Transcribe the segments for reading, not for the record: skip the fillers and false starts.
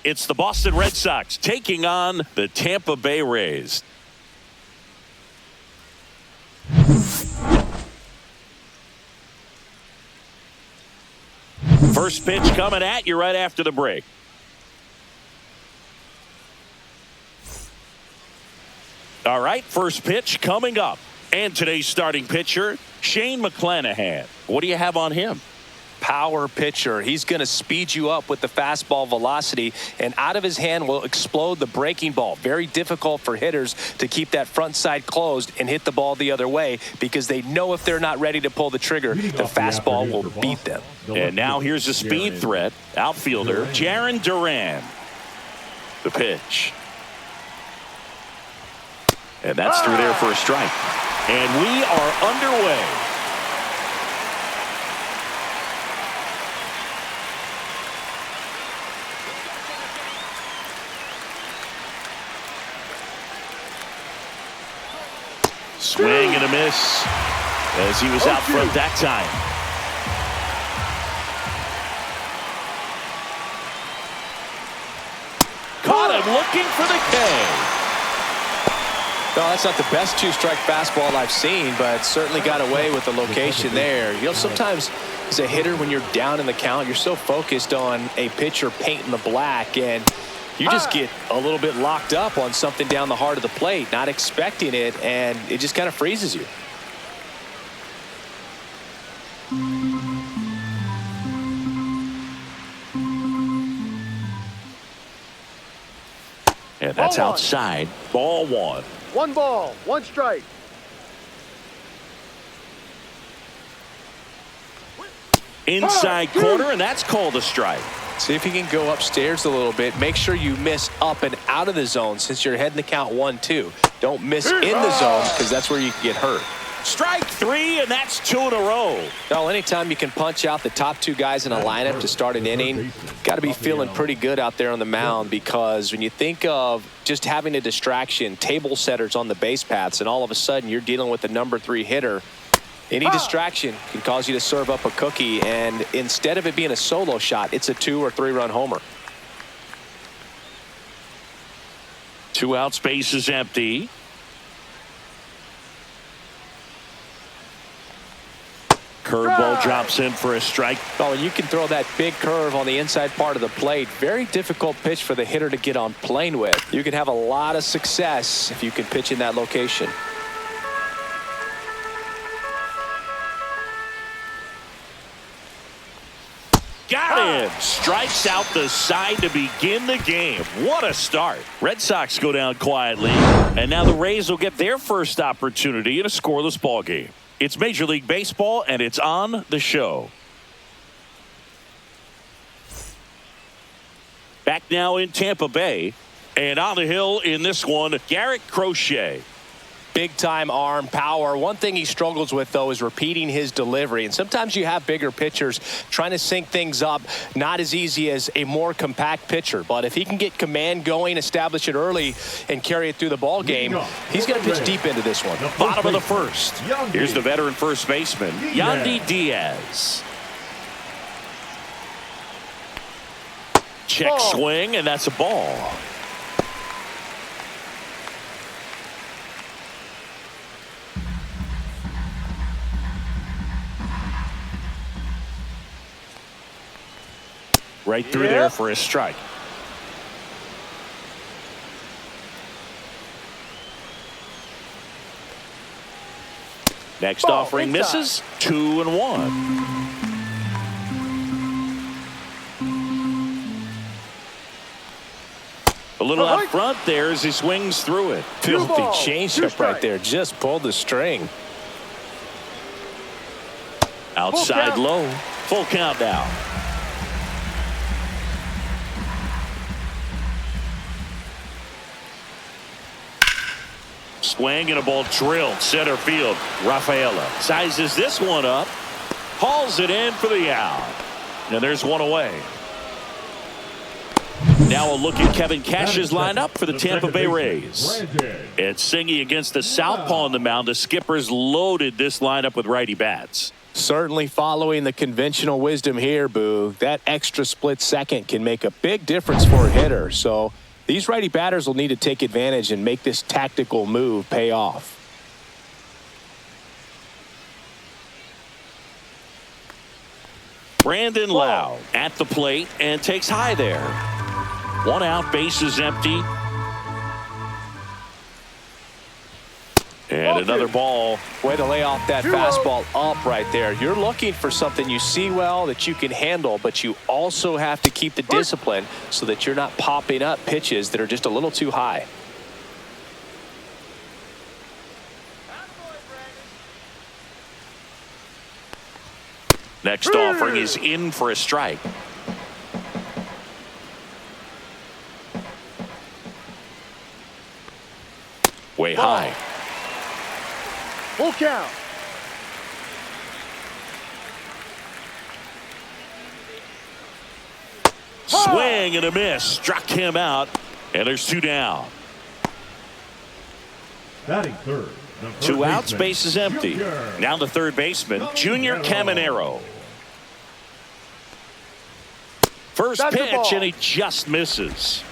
It's the Boston Red Sox taking on the Tampa Bay Rays. First pitch coming at you right after the break. All right, first pitch coming up. And today's starting pitcher, Shane McClanahan. What do you have on him? Power pitcher. He's going to speed you up with the fastball velocity, and out of his hand will explode the breaking ball. Very difficult for hitters to keep that front side closed and hit the ball the other way, because they know if they're not ready to pull the trigger, the fastball will beat them. And now here's a speed threat. Outfielder Jarren Duran. The pitch. And that's through there for a strike. And we are underway. Swing and a miss as he was out front that time. Caught him looking for the K. No, that's not the best two-strike fastball I've seen, but certainly got away with the location there. You know, sometimes as a hitter, when you're down in the count, you're so focused on a pitcher painting the black, and you just get a little bit locked up on something down the heart of the plate, not expecting it, and it just kind of freezes you. And that's outside. Ball one. 1 ball, 1 strike. Inside corner, and that's called a strike. See if you can go upstairs a little bit. Make sure you miss up and out of the zone since you're heading the count 1-2. Don't miss in the zone, because that's where you can get hurt. Strike 3, and that's 2 in a row. Well, anytime you can punch out the top 2 guys in a lineup to start an inning, got to be feeling pretty good out there on the mound, because when you think of just having a distraction, table setters on the base paths, and all of a sudden you're dealing with the number 3 hitter, any distraction can cause you to serve up a cookie, and instead of it being a solo shot, it's a 2 or 3 run homer. 2 out, space is empty. Curveball drops in for a strike. Oh, and you can throw that big curve on the inside part of the plate. Very difficult pitch for the hitter to get on plane with. You can have a lot of success if you can pitch in that location. Got him. Strikes out the side to begin the game. What a start. Red Sox go down quietly, and now the Rays will get their first opportunity in a scoreless ball game. It's Major League Baseball, and it's on the show. Back now in Tampa Bay, and on the hill in this one, Garrett Crochet. Big time arm power. One thing he struggles with, though, is repeating his delivery. And sometimes you have bigger pitchers trying to sync things up, not as easy as a more compact pitcher. But if he can get command going, establish it early, and carry it through the ball game, he's going to pitch deep into this one. Bottom of the first. Here's the veteran first baseman, Yandy Diaz. Check swing, and that's a ball. Right through there for a strike. Next offering misses. 2-1. A little out front there as he swings through it. Filthy changeup right there. Just pulled the string. Outside low. Full count now. Swing and a ball drilled center field. Rafaela sizes this one up, hauls it in for the out. And there's one away. Now a look at Kevin Cash's lineup for the Tampa Bay Rays. It's Singy against the southpaw on the mound. The Skippers loaded this lineup with righty bats. Certainly following the conventional wisdom here, Boo. That extra split second can make a big difference for a hitter. So these righty batters will need to take advantage and make this tactical move pay off. Brandon Lowe at the plate and takes high there. 1 out, bases empty. And another ball. Way to lay off that fastball up right there. You're looking for something you see well that you can handle, but you also have to keep the discipline so that you're not popping up pitches that are just a little too high. Next offering is in for a strike. Way high. Full count. Swing and a miss. Struck him out. And there's 2 down. Batting third. 2 outs, bases empty. Now the third baseman, Junior Caminero. First pitch, and he just misses.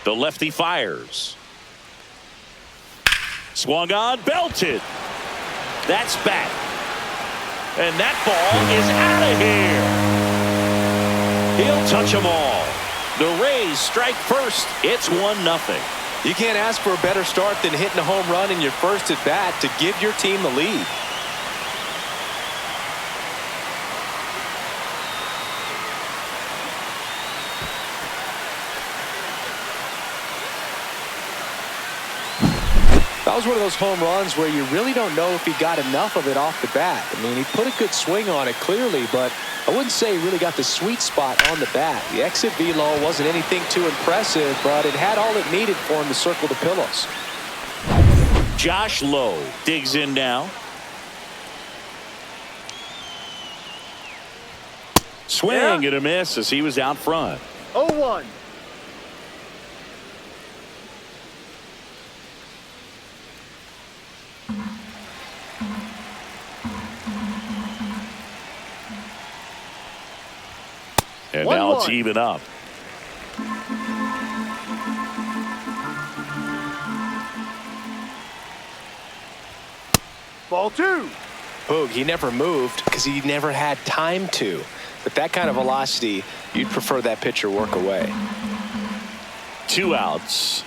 The lefty fires. Swung on, belted. That's back. And that ball is out of here. He'll touch them all. The Rays strike first. It's 1-0. You can't ask for a better start than hitting a home run in your first at bat to give your team the lead. That was one of those home runs where you really don't know if he got enough of it off the bat. I mean, he put a good swing on it clearly, but I wouldn't say he really got the sweet spot on the bat. The exit velo wasn't anything too impressive, but it had all it needed for him to circle the pillows. Josh Lowe digs in now. Swing and a miss as he was out front. 0-1. And now it's even up. Ball 2. Boog, he never moved because he never had time to. With that kind of velocity, you'd prefer that pitcher work away. 2 outs.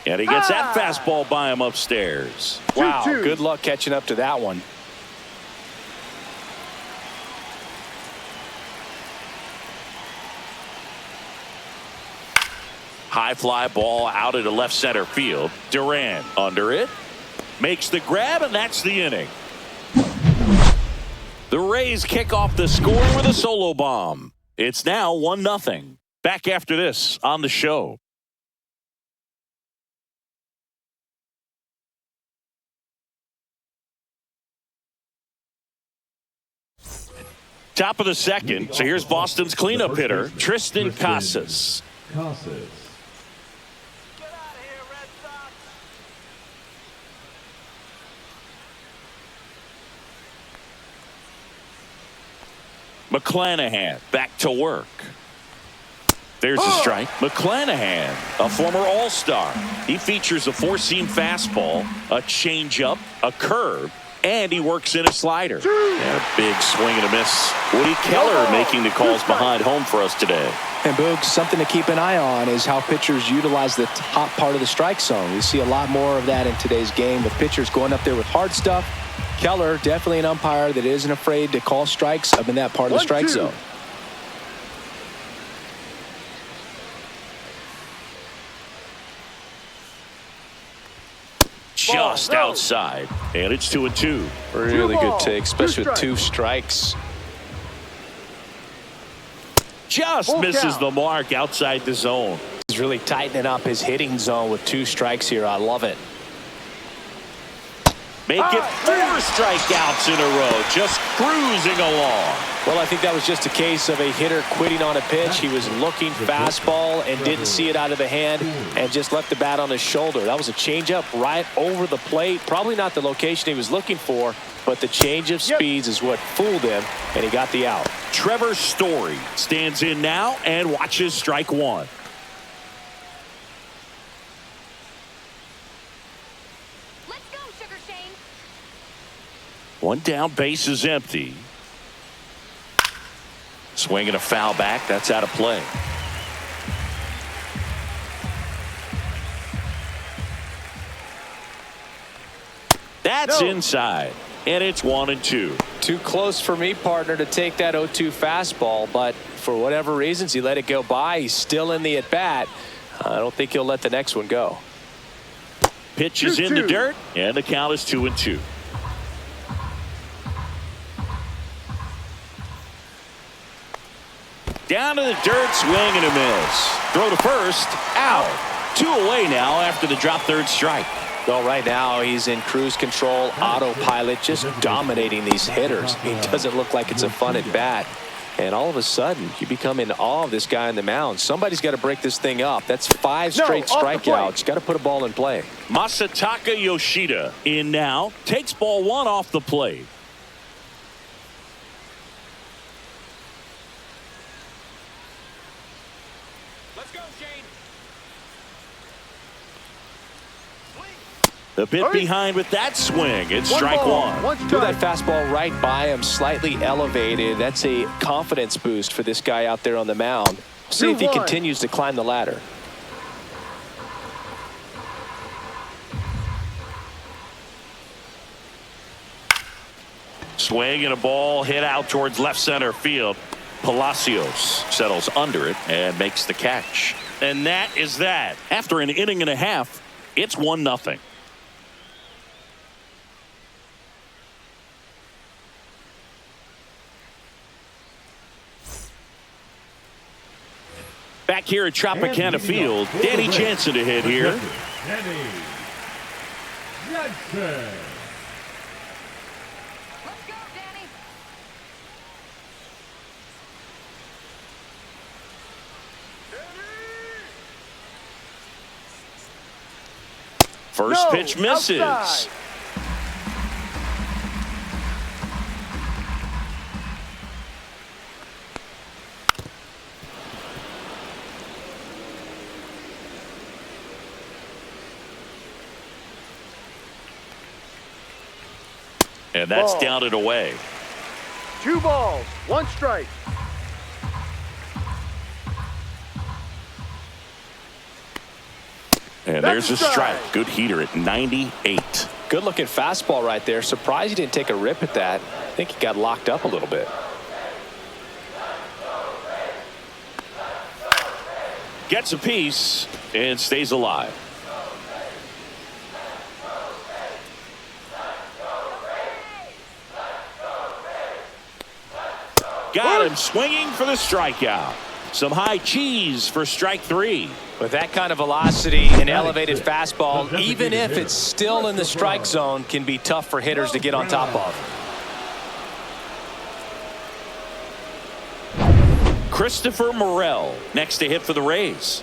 And he gets that fastball by him upstairs. Wow, 2-2. good luck catching up to that one. High fly ball out into left center field. Duran under it. Makes the grab, and that's the inning. The Rays kick off the score with a solo bomb. It's now 1-0. Back after this on the show. Top of the second. So here's Boston's cleanup hitter, Tristan Casas. McClanahan back to work. There's a strike. McClanahan, a former All-Star. He features a 4-seam fastball, a changeup, a curve, and he works in a slider. And a big swing and a miss. Woody Keller making the calls behind home for us today. And Boog, something to keep an eye on is how pitchers utilize the top part of the strike zone. We see a lot more of that in today's game with pitchers going up there with hard stuff. Keller, definitely an umpire that isn't afraid to call strikes up in that part of the strike zone. Just outside, and it's 2-2. Really good take, especially with 2 strikes. Just misses the mark outside the zone. He's really tightening up his hitting zone with 2 strikes here. I love it. Make it 4 strikeouts in a row, just cruising along. Well, I think that was just a case of a hitter quitting on a pitch. He was looking fastball and didn't see it out of the hand and just left the bat on his shoulder. That was a changeup right over the plate. Probably not the location he was looking for, but the change of speeds is what fooled him, and he got the out. Trevor Story stands in now and watches strike 1. Let's go, Sugar Shane. 1 down, base is empty. Swinging a foul back. That's out of play. That's inside. And it's 1-2. Too close for me, partner, to take that 0-2 fastball, but for whatever reasons, he let it go by. He's still in the at-bat. I don't think he'll let the next one go. Pitch is in the dirt, and the count is 2-2. Down to the dirt, swing and a miss. Throw to first, out. 2 away now after the drop third strike. Well, right now he's in cruise control, autopilot, just dominating these hitters. He doesn't look like it's a fun at bat. And all of a sudden, you become in awe of this guy on the mound. Somebody's got to break this thing up. That's 5 straight strikeouts. Got to put a ball in play. Masataka Yoshida in now. Takes ball 1 off the plate. Let's go, Shane. The bit behind with that swing. It's strike 1. Threw that fastball right by him, slightly elevated. That's a confidence boost for this guy out there on the mound. See if he continues to climb the ladder. Swing and a ball hit out towards left center field. Palacios settles under it and makes the catch. And that is that. After an inning and a half, it's 1-0. Back here at Tropicana Field, Danny Jansen to hit here. Let's go, Danny. First pitch misses. Outside. And that's down and away. 2 balls, 1 strike. And there's a strike. Good heater at 98. Good looking fastball right there. Surprised he didn't take a rip at that. I think he got locked up a little bit. Gets a piece and stays alive. Got him swinging for the strikeout. Some high cheese for strike 3. With that kind of velocity, an elevated fastball, even if it's still in the strike zone, can be tough for hitters to get on top of. Christopher Morel next to hit for the Rays.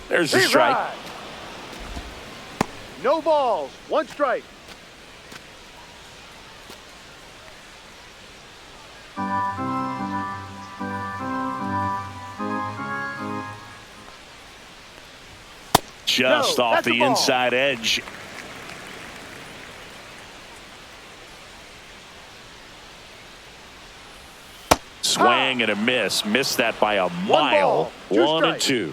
There's a strike. No balls, 1 strike. Just off the inside edge. Swing and a miss. Missed that by a mile. 1-2.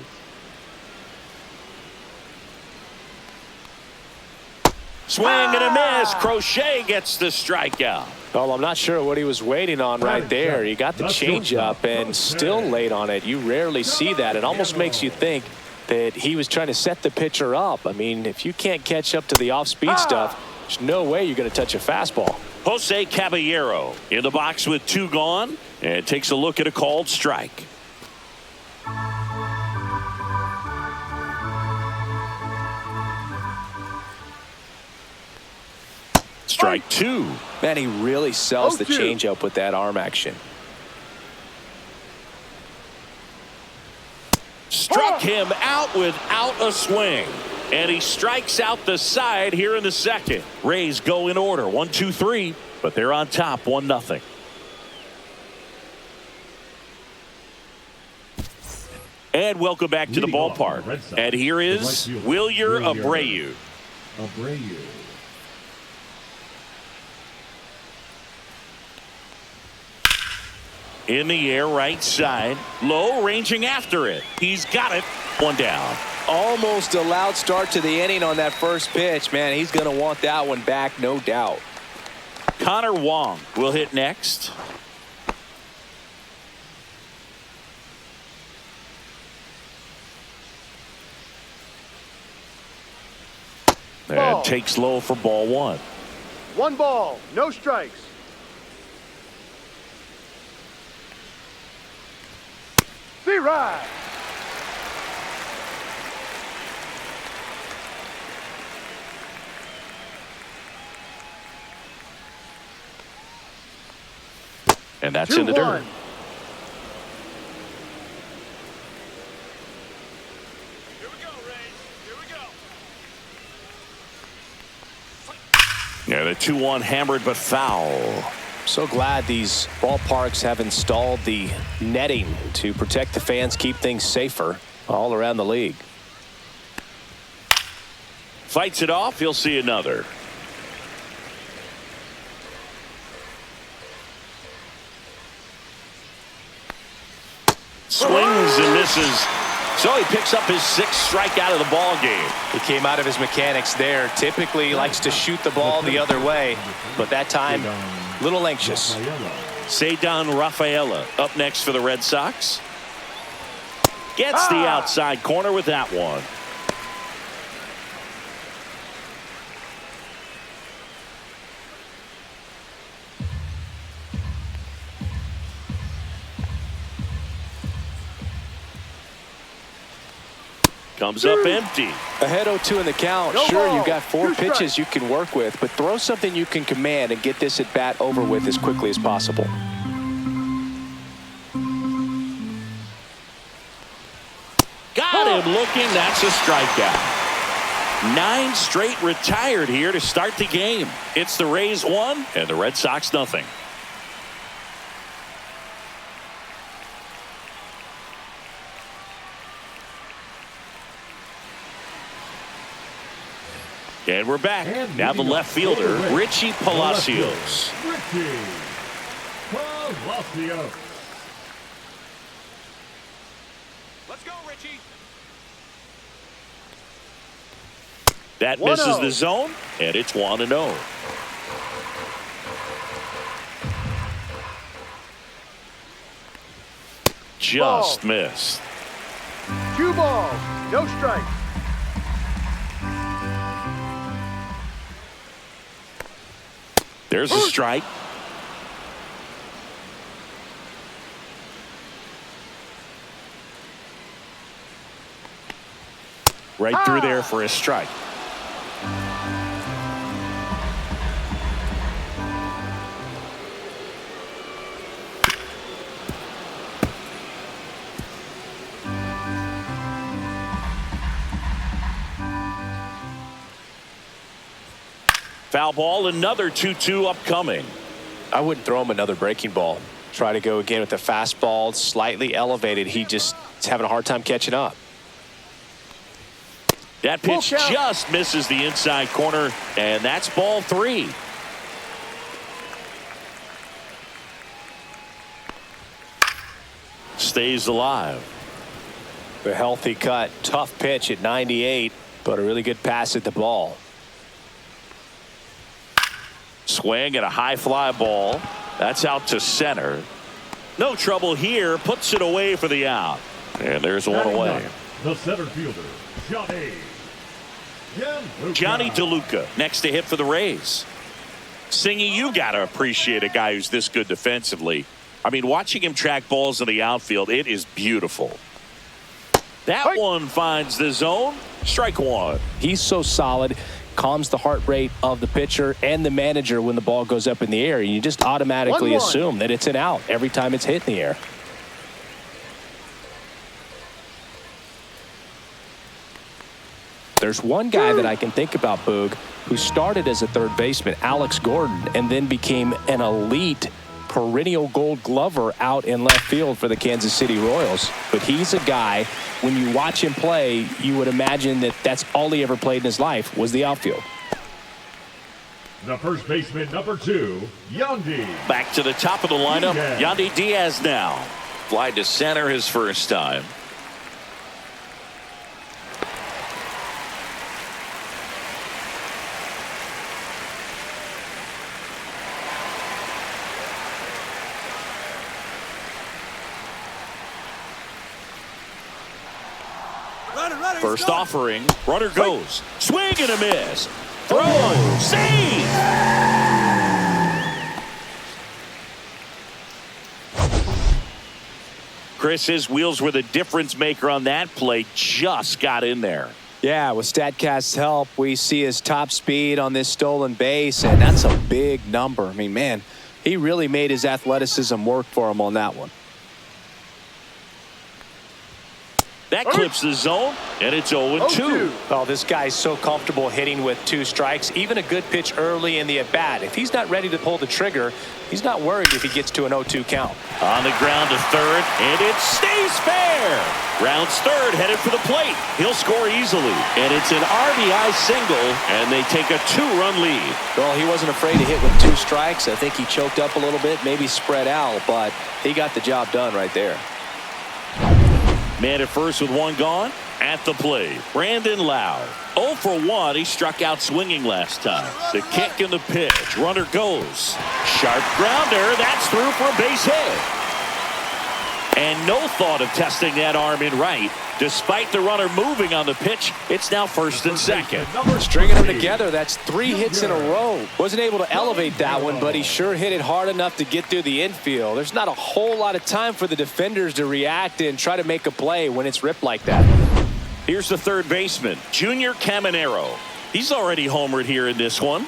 Swing and a miss. Crochet gets the strikeout. Well, I'm not sure what he was waiting on right there. He got the changeup and still late on it. You rarely see that. It almost makes you think that he was trying to set the pitcher up. I mean, if you can't catch up to the off-speed stuff, there's no way you're going to touch a fastball. Jose Caballero in the box with 2 gone and takes a look at a called strike. Strike two. Man, he really sells the 0-2. changeup with that arm action. Struck him out without a swing. And he strikes out the side here in the second. Rays go in order. 1, 2, 3. But they're on top 1-0. And welcome back to the ballpark. And here is Wilyer Abreu. In the air, right side. Low, ranging after it. He's got it. One down. Almost a loud start to the inning on that first pitch. Man, he's going to want that one back, no doubt. Connor Wong will hit next. And takes low for ball one. 1 ball, no strikes. See right. And that's in the dirt. 2-1. Yeah, the 2-1 hammered but foul. So glad these ballparks have installed the netting to protect the fans, keep things safer all around the league. Fights it off. He'll see another. Swings and misses. So he picks up his 6th strikeout of the ball game. He came out of his mechanics there. Typically he likes to shoot the ball the other way, but that time a little anxious. Cedar Rafaela up next for the Red Sox. Gets the outside corner with that one. Comes up empty. Ahead 0-2 in the count. No Sure, ball. you've got 4 2 strikes. pitches you can work with, but throw something you can command and get this at bat over with as quickly as possible. Got him looking. That's a strikeout. 9 straight retired here to start the game. It's the Rays 1 and the Red Sox nothing. And we're back. Now the left fielder, Richie Palacios. Let's go, Richie. That 1-0. misses the zone, and it's 1-0. Just missed. 2 balls, no strikes. There's a strike. Right through there for a strike. Foul ball, another 2-2 upcoming. I wouldn't throw him another breaking ball. Try to go again with the fastball, slightly elevated. He just is having a hard time catching up. That pitch just misses the inside corner, and that's ball 3. Stays alive. The healthy cut, tough pitch at 98, but a really good pass at the ball. Swing and a high fly ball. That's out to center. No trouble here. Puts it away for the out. And there's one away. The center fielder, Johnny DeLuca next to hit for the Rays. Singy, you got to appreciate a guy who's this good defensively. I mean, watching him track balls in the outfield, it is beautiful. That one finds the zone. Strike one. He's so solid. calms the heart rate of the pitcher and the manager when the ball goes up in the air. You just automatically 1-1. assume that it's an out every time it's hit in the air. There's one guy that I can think about, Boog, who started as a third baseman, Alex Gordon, and then became an elite perennial Gold Glover out in left field for the Kansas City Royals. But he's a guy, when you watch him play, you would imagine that that's all he ever played in his life was the outfield. The first baseman, number 2, Yandy. Back to the top of the lineup, Yandy Diaz now. Fly to center his first time. First offering, runner goes, swing and a miss, throw, save. Chris, his wheels were the difference maker on that play, just got in there. Yeah, with StatCast's help, we see his top speed on this stolen base, and that's a big number. I mean, man, he really made his athleticism work for him on that one. That clips the zone, and it's 0-2. Oh, this guy's so comfortable hitting with 2 strikes. Even a good pitch early in the at-bat. If he's not ready to pull the trigger, he's not worried if he gets to an 0-2 count. On the ground to third, and it stays fair. Rounds third, headed for the plate. He'll score easily, and it's an RBI single, and they take a 2-run lead. Well, he wasn't afraid to hit with 2 strikes. I think he choked up a little bit, maybe spread out, but he got the job done right there. Man at first with 1 gone. At the plate, Brandon Lau. 0 for 1. He struck out swinging last time. The kick and the pitch. Runner goes. Sharp grounder. That's through for a base hit. And no thought of testing that arm in right. Despite the runner moving on the pitch, it's now first and second. Stringing them together, that's 3 hits in a row. Wasn't able to elevate that one, but he sure hit it hard enough to get through the infield. There's not a whole lot of time for the defenders to react and try to make a play when it's ripped like that. Here's the third baseman, Junior Caminero. He's already homered here in this one.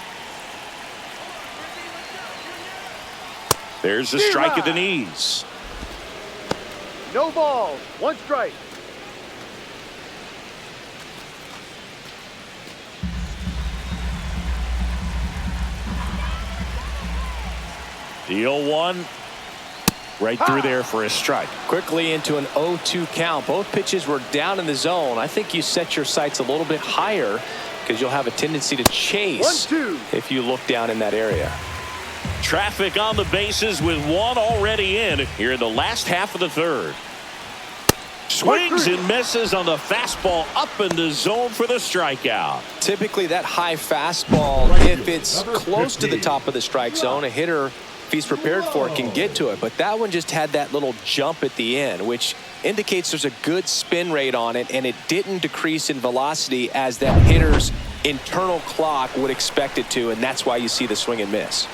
There's the strike at the knees. No balls. 1 strike. The 0-1 right through there for a strike. Quickly into an 0-2 count. Both pitches were down in the zone. I think you set your sights a little bit higher because you'll have a tendency to chase 1-2 if you look down in that area. Traffic on the bases with 1 already in here in the last half of the third. Swings and misses on the fastball up in the zone for the strikeout. Typically that high fastball, if it's close to the top of the strike zone, a hitter, if he's prepared for it, can get to it. But that one just had that little jump at the end, which indicates there's a good spin rate on it, and it didn't decrease in velocity as that hitter's internal clock would expect it to, and that's why you see the swing and miss.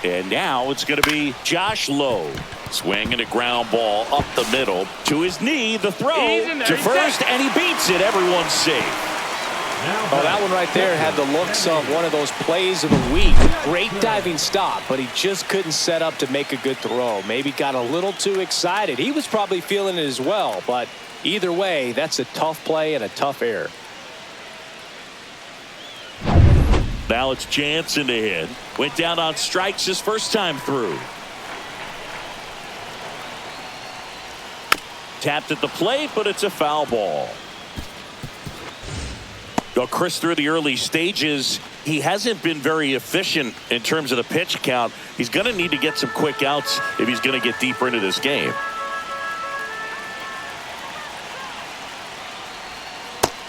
And now it's going to be Josh Lowe. Swing and a ground ball up the middle to his knee. The throw to first, and he beats it. Everyone's safe. Oh, that one right there had the looks of one of those plays of the week. Great diving stop, but he just couldn't set up to make a good throw. Maybe got a little too excited. He was probably feeling it as well, but either way, that's a tough play and a tough error. Now it's Jansen to hit. Went down on strikes his first time through. Tapped at the plate, but it's a foul ball. Well, Chris, through the early stages, he hasn't been very efficient in terms of the pitch count. He's going to need to get some quick outs if he's going to get deeper into this game.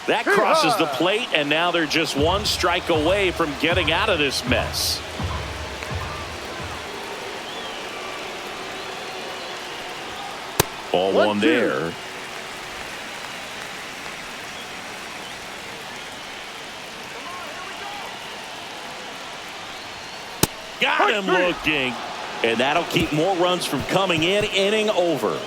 That crosses the plate, and now they're just 1 strike away from getting out of this mess. Ball 1 there. Got him looking, and that'll keep more runs from coming in. Inning over.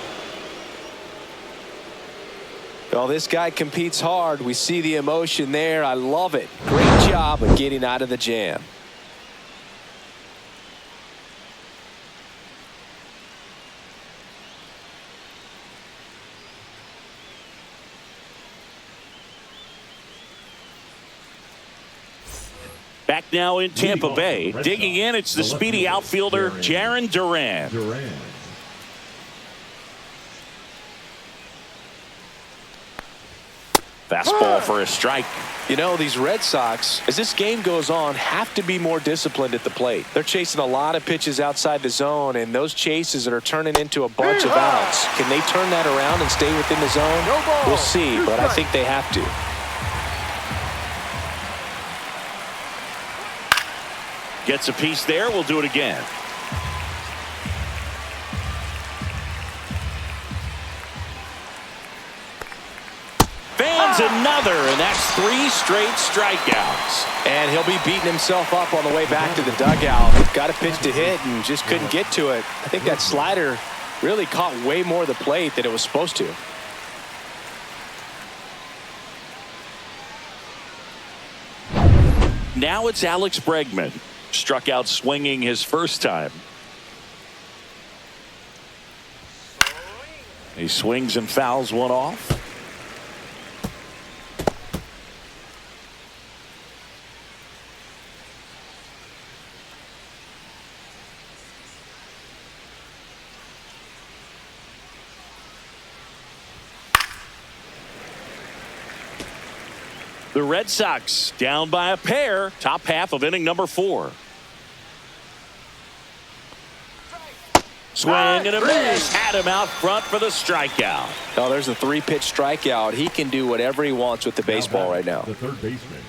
Well, this guy competes hard. We see the emotion there. I love it. Great job of getting out of the jam. Back now in Tampa Bay. Digging in, it's the speedy outfielder, Jarren Duran. Fastball for a strike. You know, these Red Sox, as this game goes on, have to be more disciplined at the plate. They're chasing a lot of pitches outside the zone, and those chases that are turning into a bunch of outs. Can they turn that around and stay within the zone? We'll see, but I think they have to. Gets a piece there. We'll do it again. Fans another, and that's 3 straight strikeouts. And he'll be beating himself up on the way back to the dugout. Got a pitch to hit and just couldn't get to it. I think that slider really caught way more of the plate than it was supposed to. Now it's Alex Bregman. Struck out swinging his first time. He swings and fouls one off. The Red Sox down by a pair. Top half of inning number 4. Swing and a miss. Had him out front for the strikeout. Oh, there's a 3-pitch strikeout. He can do whatever he wants with the baseball right now.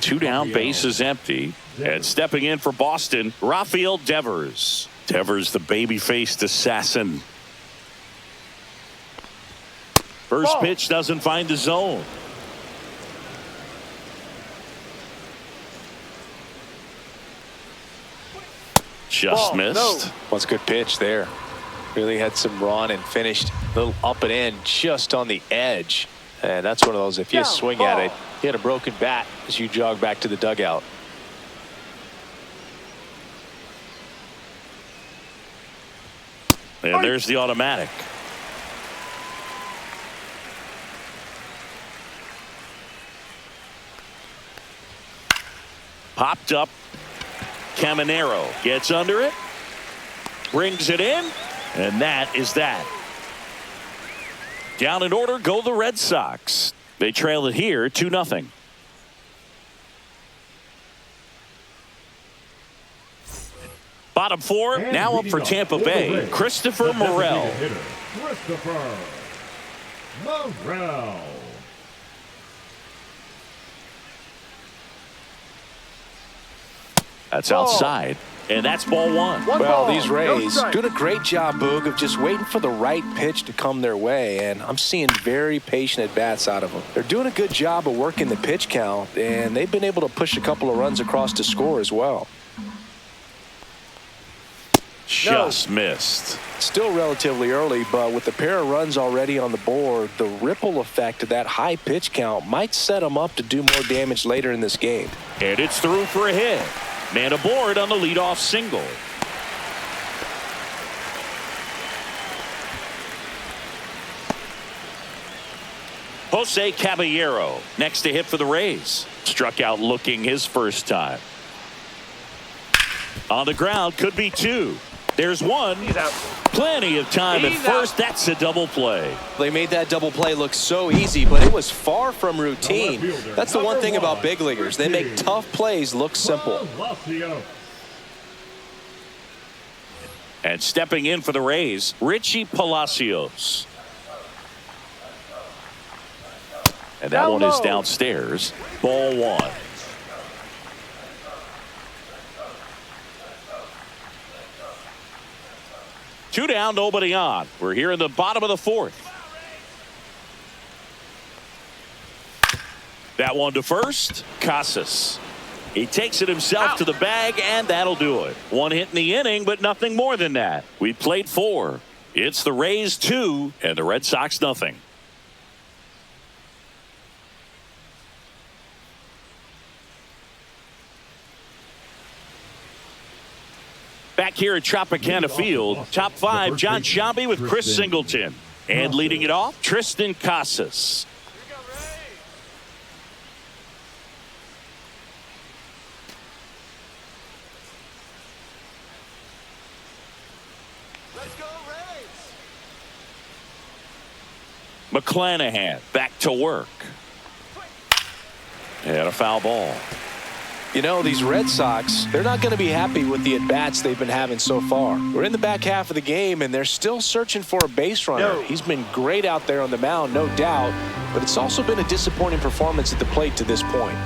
2 down, bases empty. And stepping in for Boston, Rafael Devers. Devers, the baby-faced assassin. First pitch doesn't find the zone. Just missed. That's a good pitch there. Really had some run and finished a little up and in just on the edge. And that's one of those, if you swing at it, you had a broken bat as you jog back to the dugout. And there's the automatic. Popped up. Caminero gets under it, brings it in, and that is that. Down in order go the Red Sox. They trail it here 2-0. Bottom 4 now up for Tampa Bay. Christopher Morel. Christopher Morel. That's outside, and that's ball 1. Well, these Rays doing a great job, Boog, of just waiting for the right pitch to come their way, and I'm seeing very patient at-bats out of them. They're doing a good job of working the pitch count, and they've been able to push a couple of runs across to score as well. Just missed. Still relatively early, but with the pair of runs already on the board, the ripple effect of that high pitch count might set them up to do more damage later in this game. And it's through for a hit. Man aboard on the leadoff single. Jose Caballero next to hit for the Rays. Struck out looking his first time. On the ground, could be 2. There's 1. Plenty of time at first. That's a double play. They made that double play look so easy, but it was far from routine. That's the one thing about big leaguers. They make tough plays look simple. And stepping in for the Rays, Richie Palacios. And that one is downstairs. Ball 1. Two down, nobody on. We're here in the bottom of the 4th. That one to first. Casas. He takes it himself to the bag, and that'll do it. 1 hit in the inning, but nothing more than that. We played 4. It's the Rays 2 and the Red Sox nothing. here at Tropicana Field. Top 5, John Sciambi with Chris Singleton. And leading it off, Tristan Casas. McClanahan back to work. And a foul ball. You know, these Red Sox, they're not going to be happy with the at-bats they've been having so far. We're in the back half of the game, and they're still searching for a base runner. No. He's been great out there on the mound, no doubt, but it's also been a disappointing performance at the plate to this point.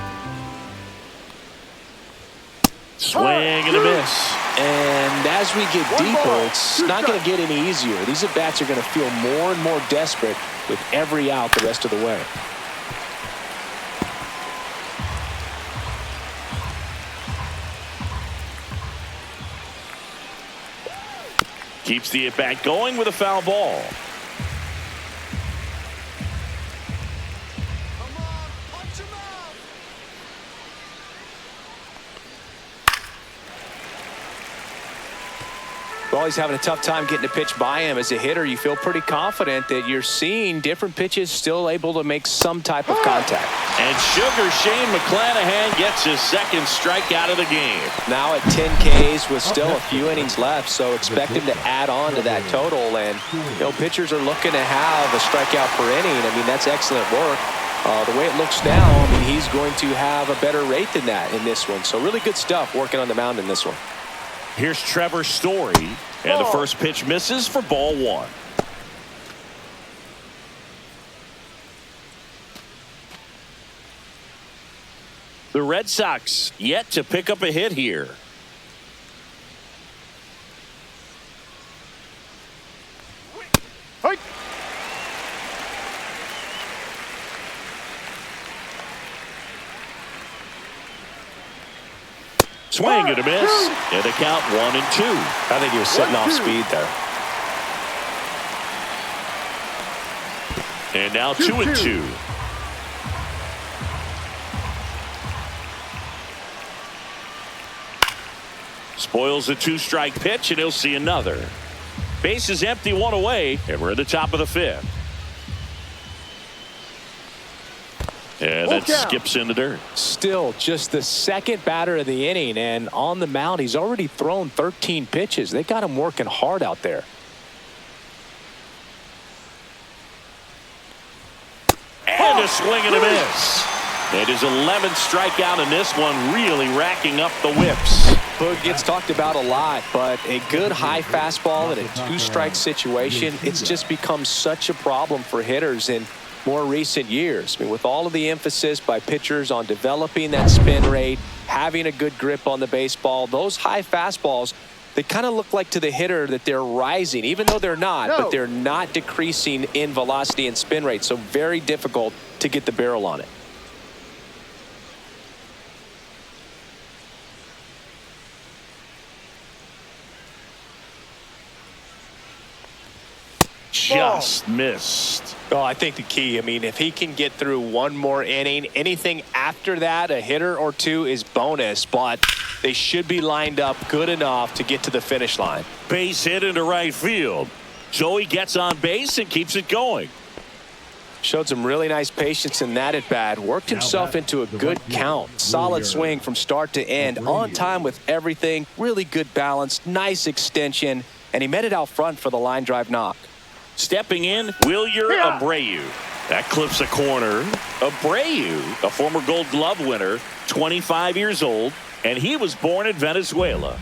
Swing and a miss. And as we get deeper, it's not going to get any easier. These at-bats are going to feel more and more desperate with every out the rest of the way. Keeps the at-bat going with a foul ball. Well, he's having a tough time getting a pitch by him. As a hitter, you feel pretty confident that you're seeing different pitches still able to make some type of contact. And Sugar Shane McClanahan gets his second strikeout of the game. Now at 10 Ks with still a few innings left, so expect him to add on to that total. And, you know, pitchers are looking to have a strikeout per inning. I mean, that's excellent work. The way it looks now, I mean, he's going to have a better rate than that in this one. So really good stuff working on the mound in this one. Here's Trevor Story, and the first pitch misses for ball 1. The Red Sox yet to pick up a hit here. Hey. Swing and a miss. And a count 1-2. I think he was sitting off speed there. And now 2-2. Spoils a 2-strike pitch, and he'll see another. Base is empty, 1 away, and we're at the top of the 5th. And that skips in the dirt. Still just the second batter of the inning, and on the mound he's already thrown 13 pitches. They got him working hard out there. And a swing and a miss. And his 11th strikeout in this one, really racking up the whips. Boog gets talked about a lot, but a good high fastball in a 2-strike situation, it's just become such a problem for hitters in more recent years. I mean, with all of the emphasis by pitchers on developing that spin rate, having a good grip on the baseball, those high fastballs, they kind of look like to the hitter that they're rising, even though they're not, but they're not decreasing in velocity and spin rate. So very difficult to get the barrel on it. Just missed. Well, I think the key, I mean, if he can get through one more inning, anything after that, a hitter or two is bonus, but they should be lined up good enough to get to the finish line. Base hit into right field. So he gets on base and keeps it going. Showed some really nice patience in that at bat. Worked himself into a good count. Solid swing from start to end. On time with everything. Really good balance. Nice extension. And he met it out front for the line drive knock. Stepping in, Wilyer Abreu. That clips a corner. Abreu, a former Gold Glove winner, 25 years old, and he was born in Venezuela.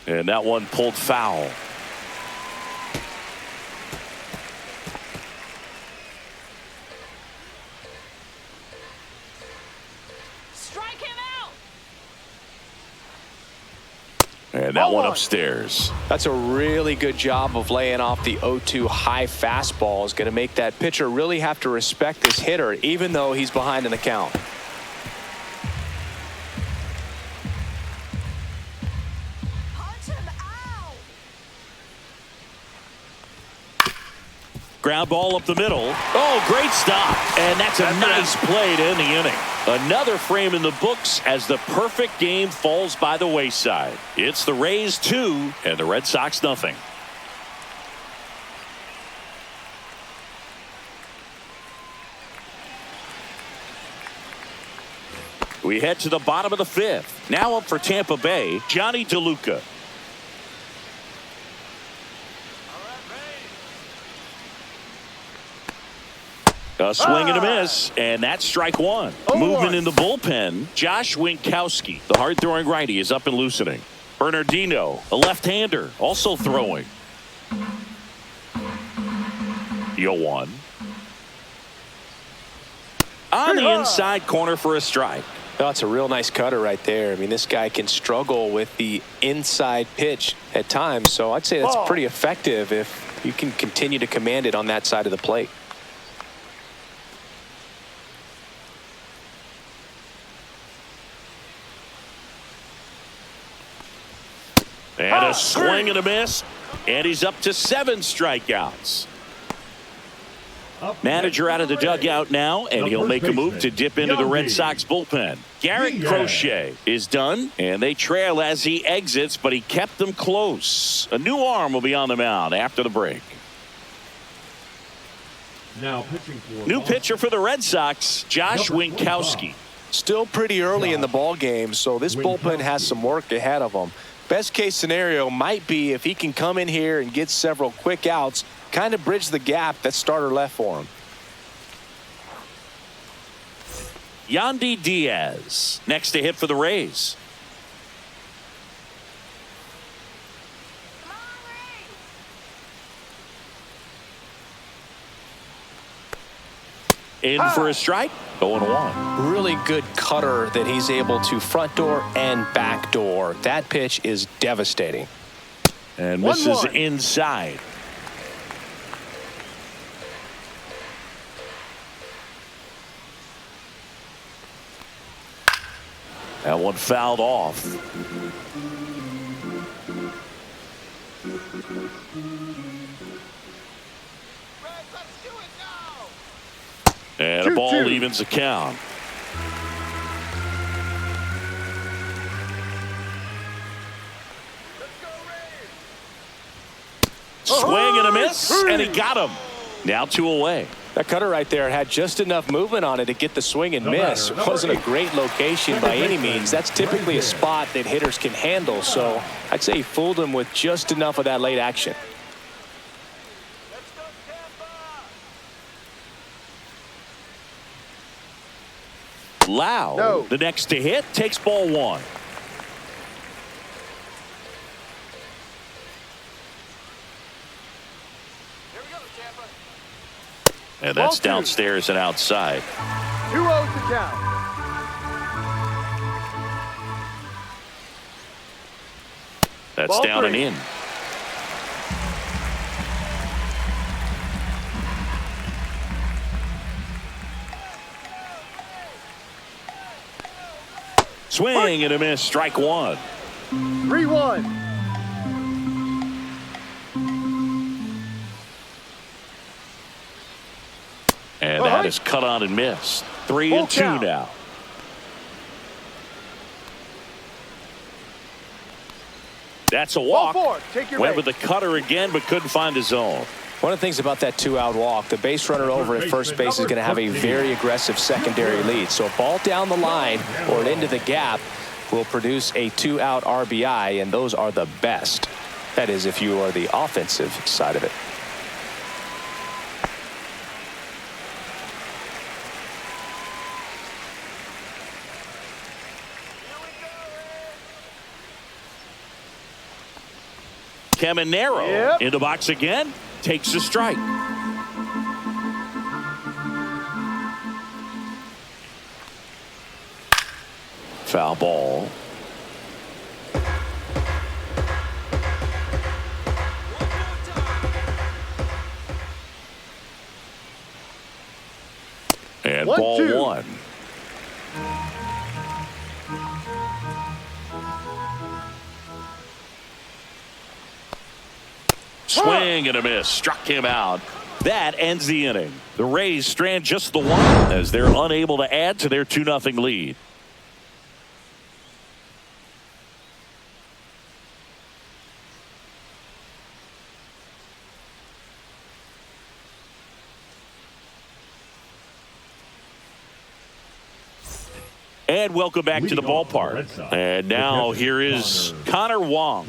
And that one pulled foul. And that one upstairs. That's a really good job of laying off the 0-2 high fastball. Is going to make that pitcher really have to respect this hitter, even though he's behind in the count. Ground ball up the middle. Oh, great stop. And that's a nice play to end the inning. Another frame in the books as the perfect game falls by the wayside. It's the Rays 2 and the Red Sox nothing. We head to the bottom of the fifth. Now up for Tampa Bay, Johnny DeLuca. A swing and a miss, and that's strike one. Movement in the bullpen. Josh Winkowski, the hard-throwing righty, is up and loosening. Bernardino, a left-hander, also throwing. 0-1. On the inside corner for a strike. Oh, it's a real nice cutter right there. I mean, this guy can struggle with the inside pitch at times, so I'd say that's pretty effective if you can continue to command it on that side of the plate. And a swing and a miss, and he's up to 7 strikeouts. Manager out of the dugout now, and he'll make a move to dip into the Red Sox bullpen. Garrett Crochet is done, and they trail as he exits, but he kept them close. A new arm will be on the mound after the break. Now pitching for New pitcher for the Red Sox, Josh Winkowski. Still pretty early in the ball game, so this bullpen has some work ahead of them. Best case scenario might be if he can come in here and get several quick outs, kind of bridge the gap that starter left for him. Yandy Diaz next to hit for the Rays. In for a strike. 0-1. Really good cutter that he's able to front door and back door. That pitch is devastating. And misses inside. That one fouled off. And the ball evens the count. Swing and a miss, and he got him. Now 2 away. That cutter right there had just enough movement on it to get the swing and miss. It wasn't a great location by any means. That's typically a spot that hitters can handle, so I'd say he fooled him with just enough of that late action. Lau, the next to hit, takes ball 1. And that's downstairs and outside. 2-0 to count. That's Ball down 3. and in. Swing and a miss, strike 1. 3-1. And that is cut on and missed. 3-2 now. That's a walk. Went with the cutter again, but couldn't find his zone. One of the things about that 2-out walk, the base runner over at first base is going to have a very aggressive secondary lead. So a ball down the line or into the gap will produce a 2-out RBI, and those are the best. That is, if you are the offensive side of it. Caminero in the box again, takes a strike. Foul ball. And ball 1. Swing and a miss. Struck him out. That ends the inning. The Rays strand just the one as they're unable to add to their 2-0 lead. And welcome back to the ballpark. And now here is Connor Wong.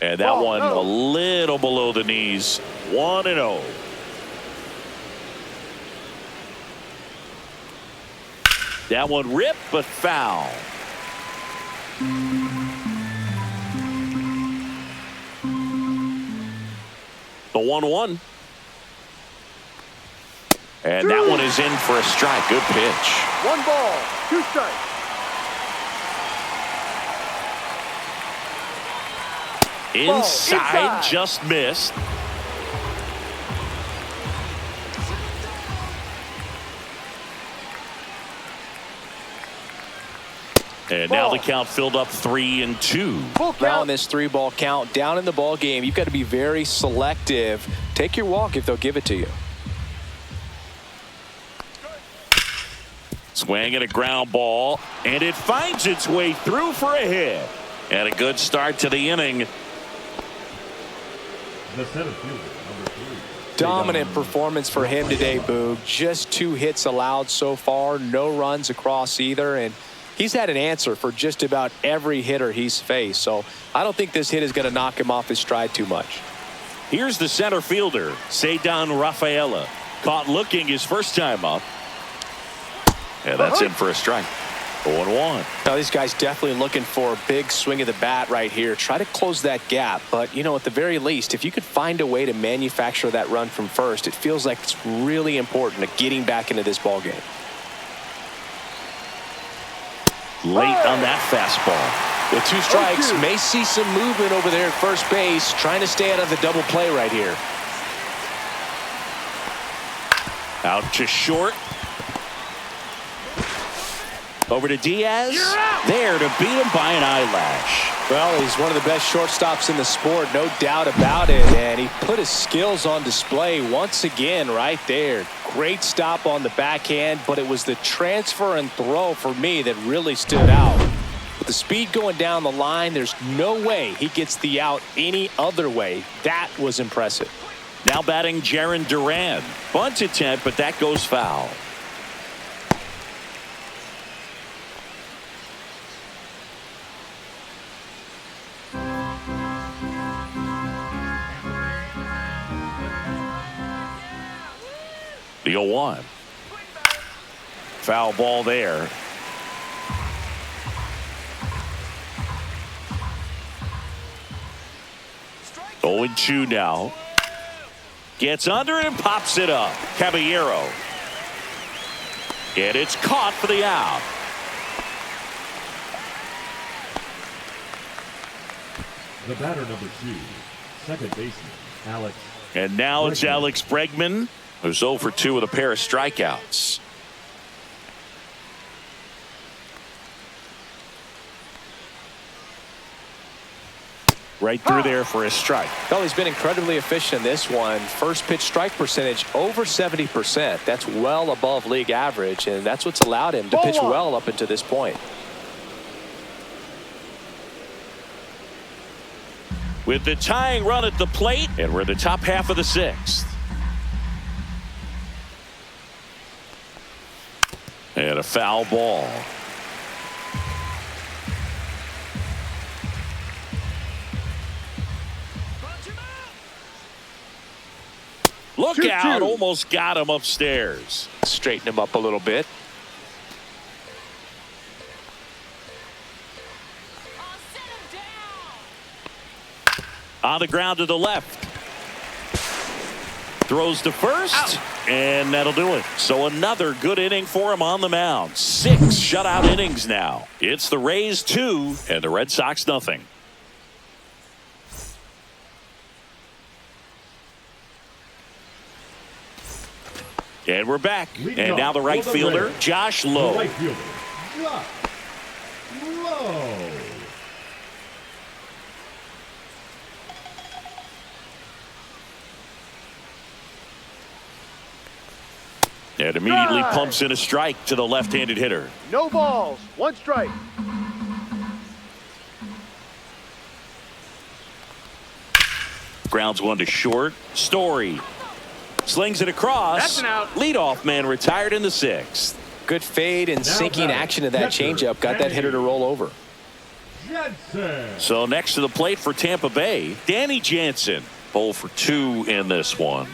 And that one a little below the knees. 1-0. That one ripped but foul. The 1-1. And that one is in for a strike. Good pitch. 1 ball, 2 strikes. Inside, just missed. And now the count filled up 3-2. Now in this 3-ball count, down in the ball game, you've got to be very selective. Take your walk if they'll give it to you. Swing and a ground ball, and it finds its way through for a hit. And a good start to the inning. The center fielder, number 3. Dominant performance for him today, Boog. Just 2 hits allowed so far, no runs across either, and he's had an answer for just about every hitter he's faced. So I don't think this hit is going to knock him off his stride too much. Here's the center fielder, Ceddanne Rafaela. Caught looking his first time up. And that's in for a strike. 0-1. Now these guys definitely looking for a big swing of the bat right here. Try to close that gap. But, you know, at the very least, if you could find a way to manufacture that run from first, it feels like it's really important to getting back into this ball game. Late on that fastball. With 2 strikes, may see some movement over there at first base, trying to stay out of the double play right here. Out to short. Over to Diaz. There to beat him by an eyelash. Well, he's one of the best shortstops in the sport, no doubt about it. And he put his skills on display once again right there. Great stop on the backhand, but it was the transfer and throw for me that really stood out. With the speed going down the line, there's no way he gets the out any other way. That was impressive. Now batting Jarren Duran. Bunt attempt, but that goes foul. The 0-1. Foul ball there. Oh, 0-2 now. Gets under it and pops it up. Caballero. And it's caught for the out. The batter, number 2, second baseman, Alex. And now it's Alex Bregman, who's 0 for 2 with a pair of strikeouts. Right through there for a strike. Well, he's been incredibly efficient in this one. First pitch strike percentage over 70%. That's well above league average, and that's what's allowed him to pitch well up until this point. With the tying run at the plate, and we're in the top half of the 6th. And a foul ball. Look out, almost got him upstairs. Straighten him up a little bit. On the ground to the left. Throws to first, and that'll do it. So another good inning for him on the mound. 6 shutout innings now. It's the Rays 2 and the Red Sox nothing. And we're back. And now the right fielder, Josh Lowe. Drop. Low. And immediately Strike. pumps in a strike to the left-handed hitter. No balls. 1 strike. Grounds one to short. Story slings it across. That's an out. Leadoff man retired in the 6th. Good fade and sinking action of that changeup got that hitter to roll over. Jensen. So next to the plate for Tampa Bay, Danny Jansen. 0 for 2 in this one.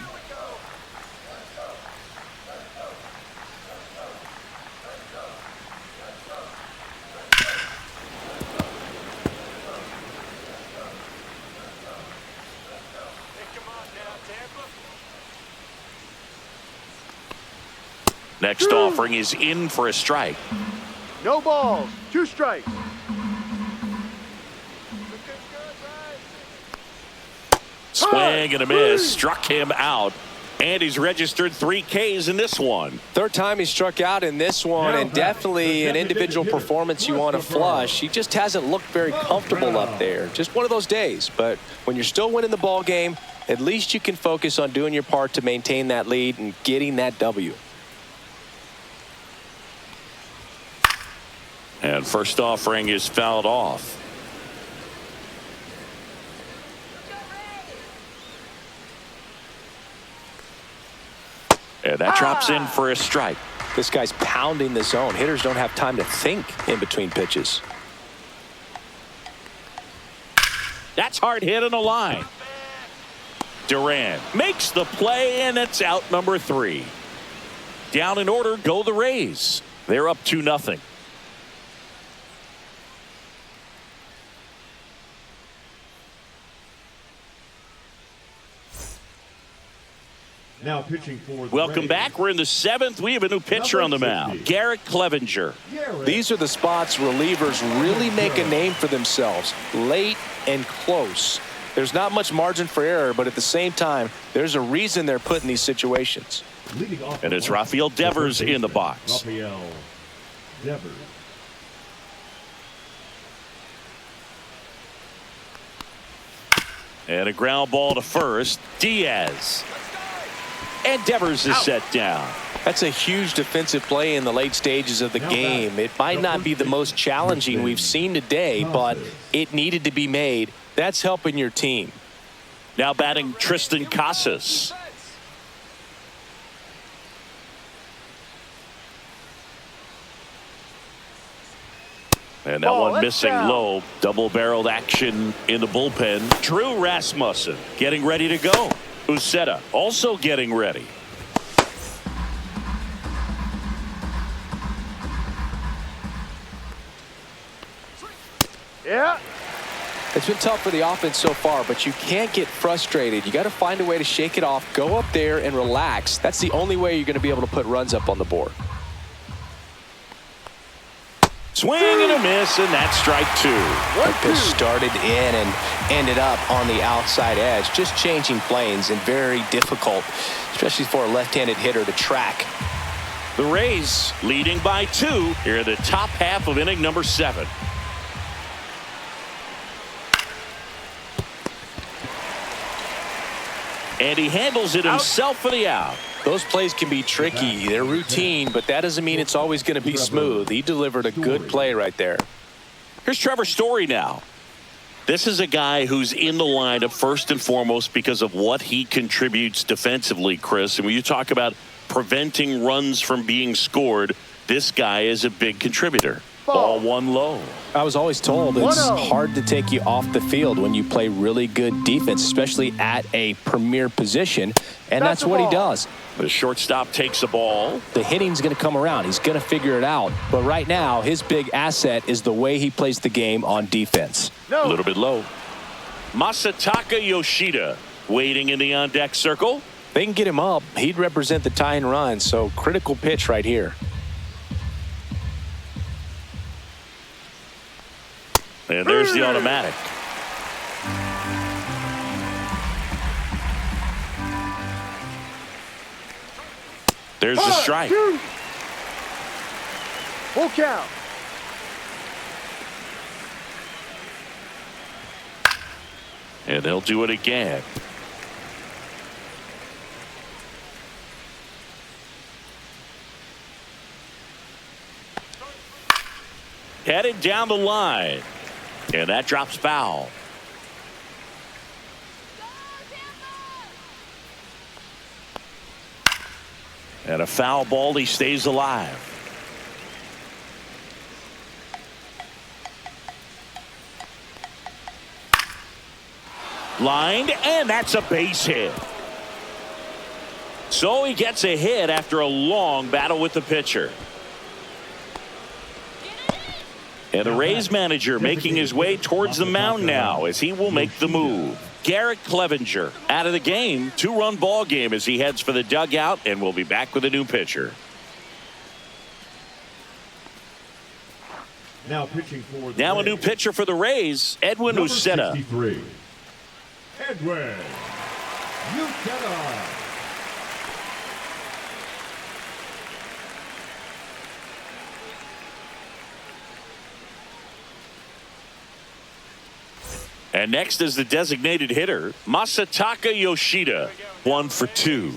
Next offering is in for a strike. No balls. 2 strikes. Swing and a miss. Struck him out. And he's registered 3 Ks in this one. Third time he struck out in this one, and definitely an individual performance you want to flush. He just hasn't looked very comfortable up there. Just one of those days. But when you're still winning the ball game, at least you can focus on doing your part to maintain that lead and getting that W. And first offering is fouled off. And that drops in for a strike. This guy's pounding the zone. Hitters don't have time to think in between pitches. That's hard hit on the line. Duran makes the play, and it's out number 3. Down in order go the Rays. They're up 2-0. Now pitching for the Welcome Rays. back. We're in the 7th. We have a new pitcher on the mound, Garrett Clevenger. These are the spots relievers really make a name for themselves. Late and close. There's not much margin for error, but at the same time, there's a reason they're put in these situations. Leading off And it's Rafael Devers in the box. Rafael Devers. And a ground ball to first. Diaz. And Devers is set down. That's a huge defensive play in the late stages of the game. It might not be the most challenging we've seen today, but it needed to be made. That's helping your team. Now batting Tristan Casas. And that one missing low. Double-barreled action in the bullpen. Drew Rasmussen getting ready to go. Uceta also getting ready. Yeah. It's been tough for the offense so far, but you can't get frustrated. You got to find a way to shake it off, go up there and relax. That's the only way you're going to be able to put runs up on the board. Swing and a miss, and that's strike 2. That pitch started in and ended up on the outside edge. Just changing planes and very difficult, especially for a left-handed hitter to track. The Rays leading by 2 here in the top half of inning number 7. And he handles it himself for the out. Those plays can be tricky. They're routine, but that doesn't mean it's always going to be smooth. He delivered a good play right there. Here's Trevor Story now. This is a guy who's in the lineup first and foremost because of what he contributes defensively, Chris. And when you talk about preventing runs from being scored, this guy is a big contributor. Ball 1 low. I was always told it's hard to take you off the field when you play really good defense, especially at a premier position, and that's what he does. The shortstop takes the ball. The hitting's going to come around. He's going to figure it out. But right now, his big asset is the way he plays the game on defense. A little bit low. Masataka Yoshida waiting in the on-deck circle. They can get him up. He'd represent the tying run, so critical pitch right here. And there's the automatic. There's the strike. Full count. And they'll do it again. Headed down the line. And that drops foul. And a foul ball, he stays alive. Lined, and that's a base hit. So he gets a hit after a long battle with the pitcher. And the Rays manager making his way towards the mound now as he will make the move. Garrett Clevenger out of the game. 2-run ball game as he heads for the dugout, and we'll be back with a new pitcher. Now pitching for the Now a Rays. new pitcher for the Rays, Edwin Number Uceta. 63, Edwin Uceta. And next is the designated hitter, Masataka Yoshida. 1 for 2.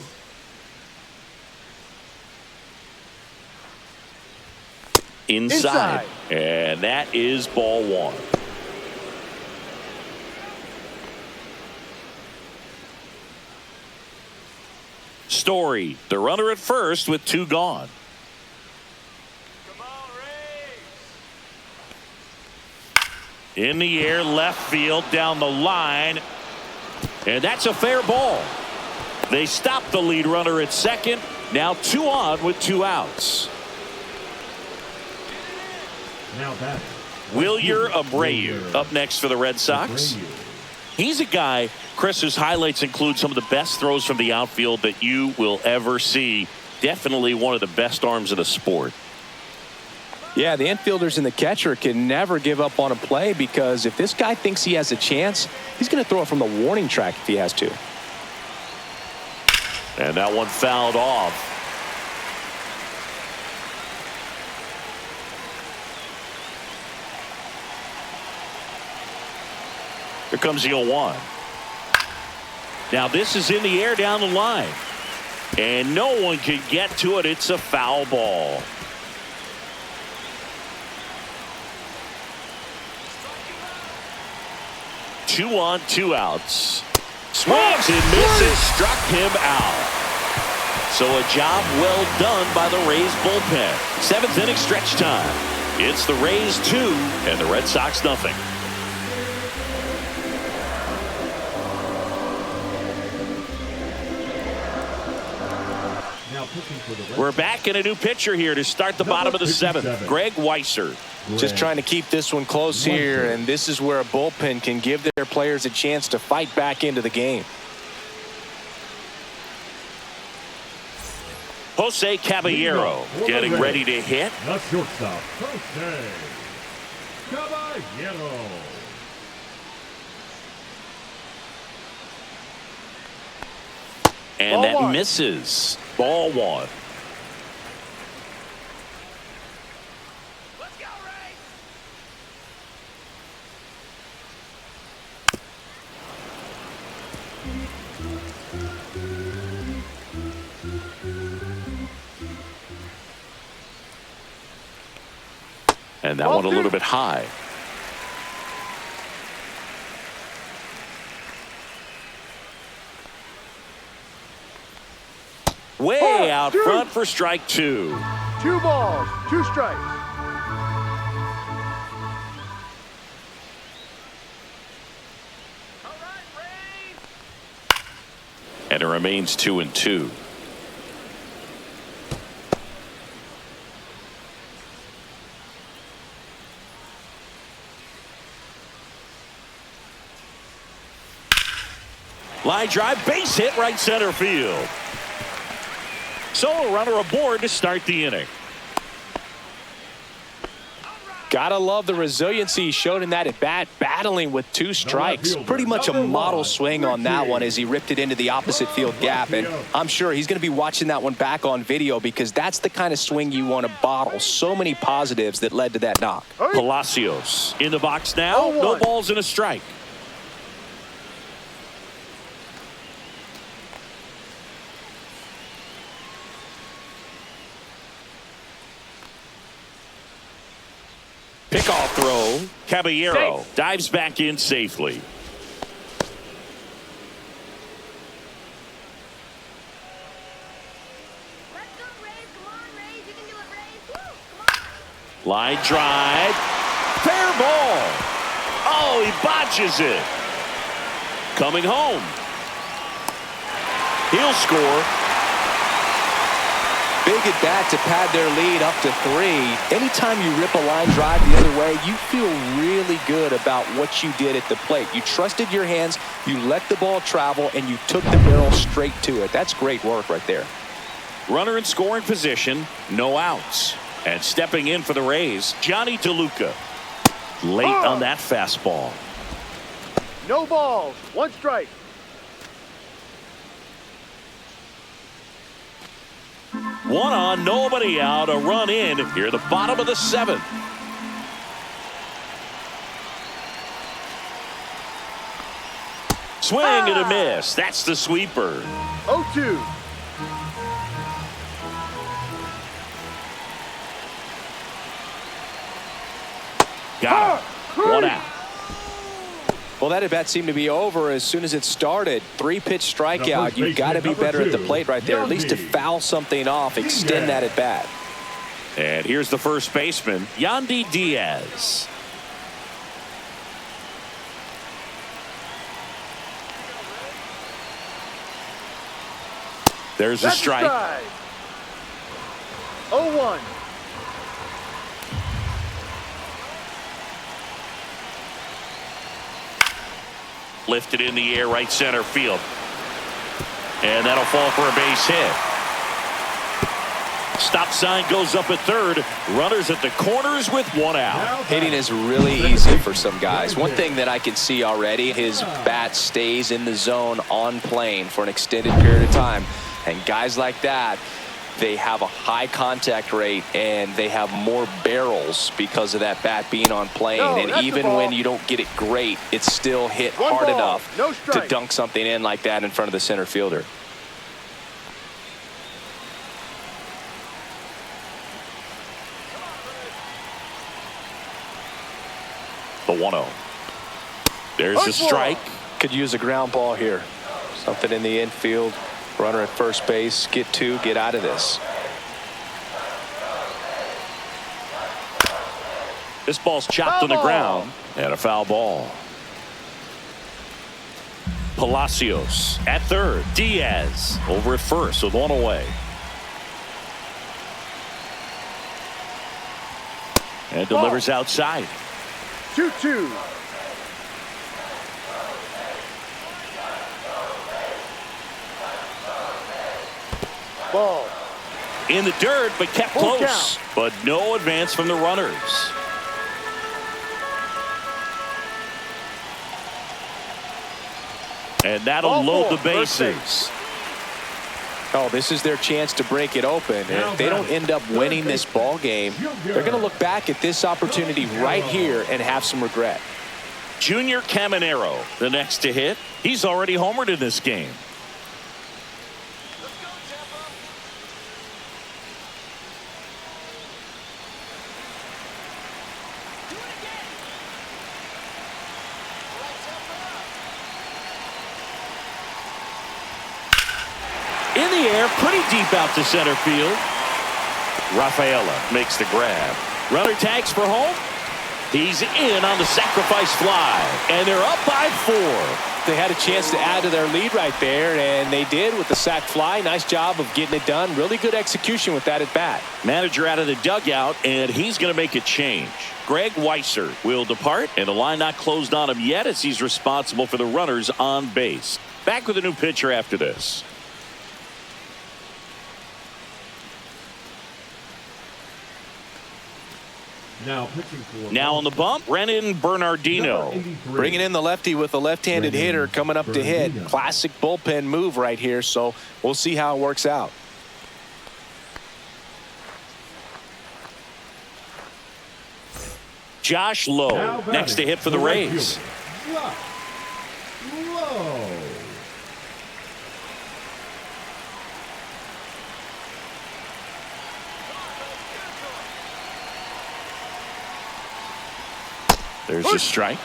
Inside. And that is ball 1. Story, the runner at first with 2 gone. In the air, left field, down the line. And that's a fair ball. They stop the lead runner at second. Now 2 on with 2 outs. Now back. Wilyer Abreu up next for the Red Sox. He's a guy, Chris, whose highlights include some of the best throws from the outfield that you will ever see. Definitely one of the best arms of the sport. Yeah, the infielders and the catcher can never give up on a play, because if this guy thinks he has a chance, he's going to throw it from the warning track if he has to. And that one fouled off. Here comes the 0-1. Now this is in the air down the line. And no one can get to it. It's a foul ball. Two on, 2 outs. Swings and misses, struck him out. So a job well done by the Rays bullpen. 7th inning stretch time. It's the Rays 2 and the Red Sox nothing. Now pitching for the Red We're back in a new pitcher here to start the bottom of the 7th. Greg Weisser. Just trying to keep this one close here, and this is where a bullpen can give their players a chance to fight back into the game. Jose Caballero getting ready to hit. The shortstop, Jose Caballero. And Ball that 1. misses. Ball 1. And that one a little bit high. Way out front for strike 2. 2 balls, 2 strikes. And it remains 2-2. Line drive, base hit, right center field. So a runner aboard to start the inning. Gotta love the resiliency he showed in that at bat, battling with 2 strikes. Pretty much a model swing on that one as he ripped it into the opposite field gap. And I'm sure he's going to be watching that one back on video, because that's the kind of swing you want to bottle. So many positives that led to that knock. Palacios in the box now. No balls and a strike. Pickoff throw. Caballero Safe. dives back in safely. Let's go, Rays. Come on, Rays. You can do it, Rays. Woo! Come on. Line drive. Fair ball. Oh, he botches it. Coming home. He'll score. Big at bat to pad their lead up to 3. Anytime you rip a line drive the other way, you feel really good about what you did at the plate. You trusted your hands, you let the ball travel, and you took the barrel straight to it. That's great work right there. Runner in scoring position, no outs. And stepping in for the Rays, Johnny DeLuca. Late on that fastball. No balls. 1 strike. One on, nobody out, a run in here, the bottom of the 7th. Swing and a miss. That's the sweeper. 0-2. Got it. 1 out. Well, that at bat seemed to be over as soon as it started. 3-pitch strikeout. You've got to be better at the plate right there, at least to foul something off, extend that at bat. And here's the first baseman, Yandy Diaz. There's a That's strike. 0-1. Lifted in the air, right center field. And that'll fall for a base hit. Stop sign goes up at third. Runners at the corners with 1 out. Hitting is really easy for some guys. One thing that I can see already, his bat stays in the zone on plane for an extended period of time. And guys like that, they have a high contact rate and they have more barrels because of that bat being on plane. No, and that's even the ball. when you don't get it great, it's still hit 1 hard ball, enough no to strike. dunk something in like that in front of the center fielder. The 1-0. There's the strike. Could use a ground ball here. Something in the infield. Runner at first base. Get 2. Get out of this. This ball's chopped on the ground. And a foul ball. Palacios at third. Diaz over at first with 1 away. And delivers outside. 2-2. Ball. In the dirt, but kept Full close. count. But no advance from the runners. And that'll Ball load 4, the first bases. base. Oh, this is their chance to break it open. And if they don't end up winning this ball game, they're going to look back at this opportunity right here and have some regret. Junior Caminero, the next to hit. He's already homered in this game. In the air, pretty deep out to center field. Rafaela makes the grab. Runner tags for home. He's in on the sacrifice fly. And they're up by 4. They had a chance to add to their lead right there, and they did with the sac fly. Nice job of getting it done. Really good execution with that at bat. Manager out of the dugout, and he's going to make a change. Greg Weiser will depart, and the line not closed on him yet as he's responsible for the runners on base. Back with a new pitcher after this. Now on the bump, Brennan Bernardino. Bringing in the lefty with a left-handed hitter coming up to hit. Classic bullpen move right here, so we'll see how it works out. Josh Lowe next to hit for the Rays. There's a strike.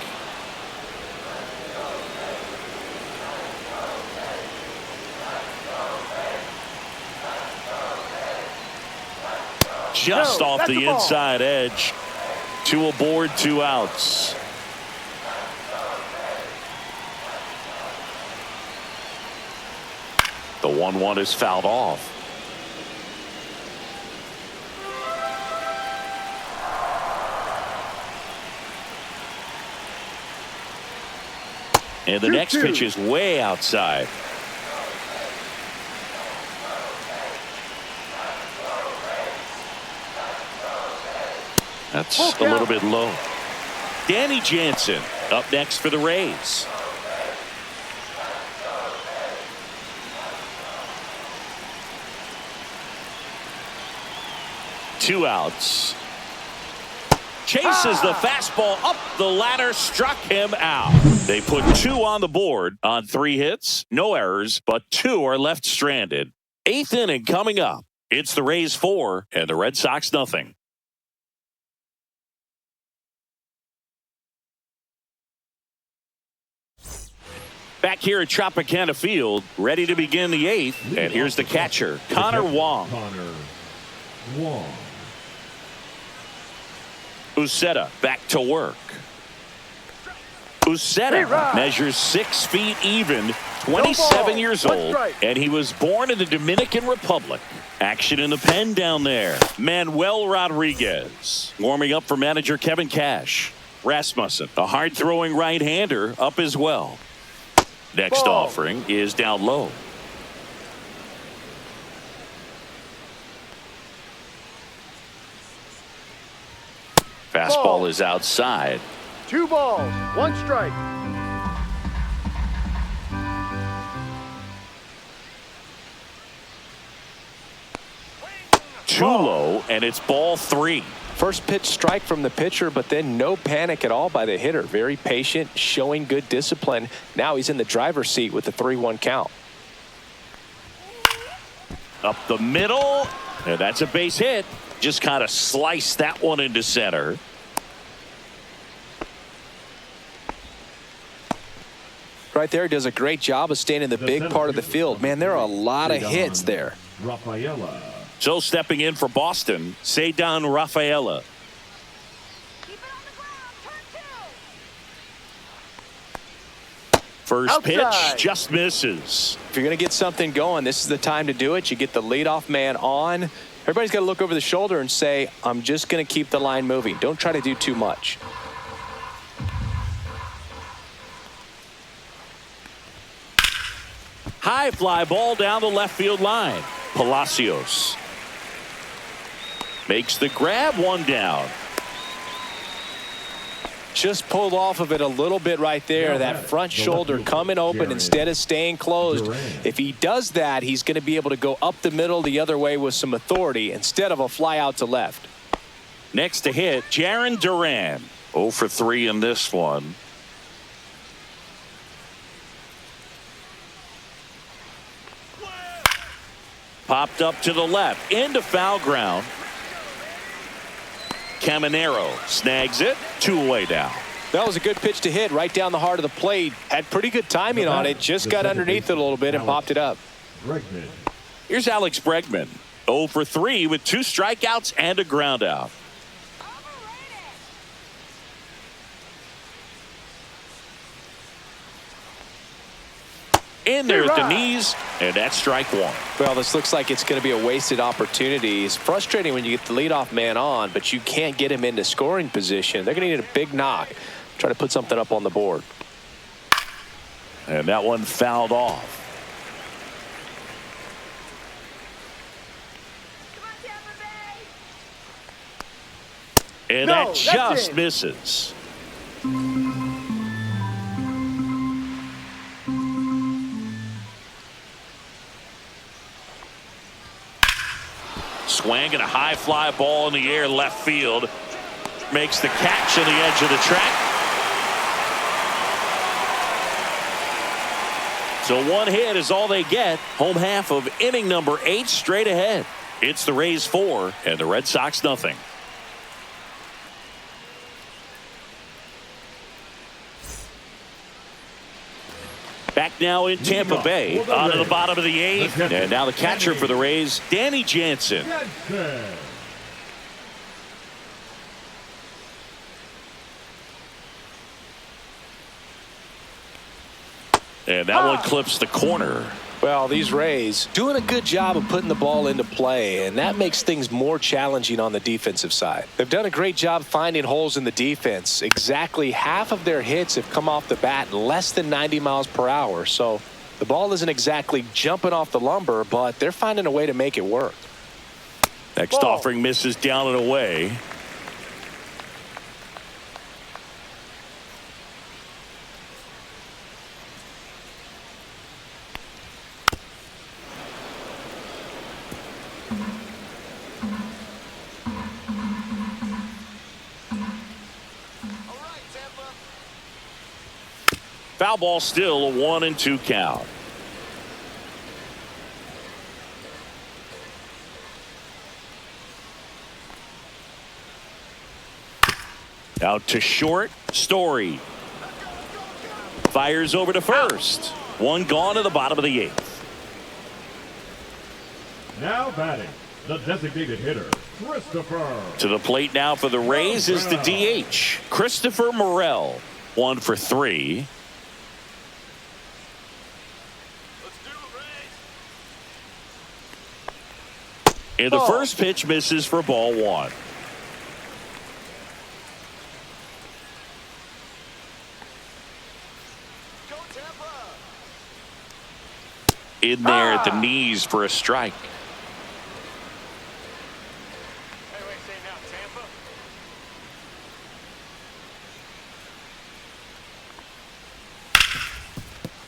Just No, off that's the a ball. inside edge. 2 aboard, 2 outs. The 1-1 is fouled off. And the next 2-2. pitch is way outside. That's a little bit low. Danny Jansen up next for the Rays. Two outs. Chases the fastball up the ladder, struck him out. They put 2 on the board on 3 hits, no errors, but 2 are left stranded. 8th inning coming up. It's the Rays 4 and the Red Sox nothing. Back here at Tropicana Field, ready to begin the 8th, and here's the catcher, Connor Wong. Connor Wong. Uceta back to work. Uceta measures 6 feet even, 27 years old, and he was born in the Dominican Republic. Action in the pen down there. Manuel Rodriguez warming up for manager Kevin Cash. Rasmussen, a hard-throwing right-hander, up as well. Next offering is down low. Fastball is outside. 2 balls, 1 strike. Too low, and it's ball 3. First pitch strike from the pitcher, but then no panic at all by the hitter. Very patient, showing good discipline. Now he's in the driver's seat with the 3-1 count. Up the middle, and that's a base hit. Just kind of sliced that one into center. Right there, does a great job of staying in the big part of the field. Man, there are a lot of hits there. Rafaela. So stepping in for Boston, Cedar Rafaela. Keep it on the ground. Turn 2. First Outside. pitch just misses. If you're going to get something going, this is the time to do it. You get the leadoff man on. Everybody's got to look over the shoulder and say, I'm just going to keep the line moving. Don't try to do too much. High fly ball down the left field line. Palacios makes the grab, 1 down. Just pulled off of it a little bit right there. That front shoulder coming open instead of staying closed. If he does that, he's going to be able to go up the middle the other way with some authority instead of a fly out to left. Next to hit, Jarren Duran. 0 for 3 in this one. Popped up to the left, into foul ground. Caminero snags it, 2 away down. That was a good pitch to hit right down the heart of the plate. Had pretty good timing on it. Just got underneath it a little bit and popped it up. Bregman. Here's Alex Bregman. 0 for 3 with 2 strikeouts and a ground out. In there at the knees, and that's strike 1. Well, this looks like it's going to be a wasted opportunity. It's frustrating when you get the leadoff man on, but you can't get him into scoring position. They're going to need a big knock. Try to put something up on the board. And that one fouled off. Come on, Tampa Bay. And No, that that's just in. misses. Swang and a high fly ball in the air left field. Makes the catch on the edge of the track. So 1 hit is all they get. Home half of inning number 8 straight ahead. It's the Rays 4 and the Red Sox nothing. now in Tampa Bay. On to the bottom of the 8th. And now the catcher for the Rays, Danny Jansen. And that one clips the corner. Well, these Rays doing a good job of putting the ball into play, and that makes things more challenging on the defensive side. They've done a great job finding holes in the defense. Exactly half of their hits have come off the bat less than 90 miles per hour. So the ball isn't exactly jumping off the lumber, but they're finding a way to make it work. Next offering misses down and away. Foul ball, still a 1-2 count. Out to short. Story fires over to first. One gone to the bottom of the 8th. Now batting, the designated hitter, Christopher. To the plate now for the Rays is the DH, Christopher Morel. 1 for 3. And the first pitch misses for ball 1. In there at the knees for a strike.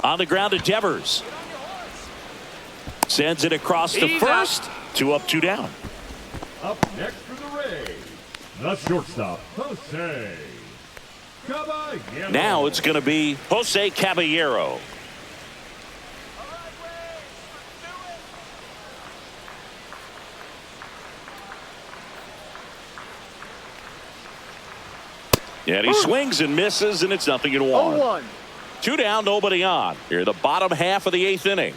On the ground to Devers. Sends it across to first. 2 up, 2 down. Up next for the Rays, the shortstop, Jose Caballero. Now it's going to be Jose Caballero. And he swings and misses, and it's 0-1. 0-1. 2 down, nobody on. Here, the bottom half of the 8th inning.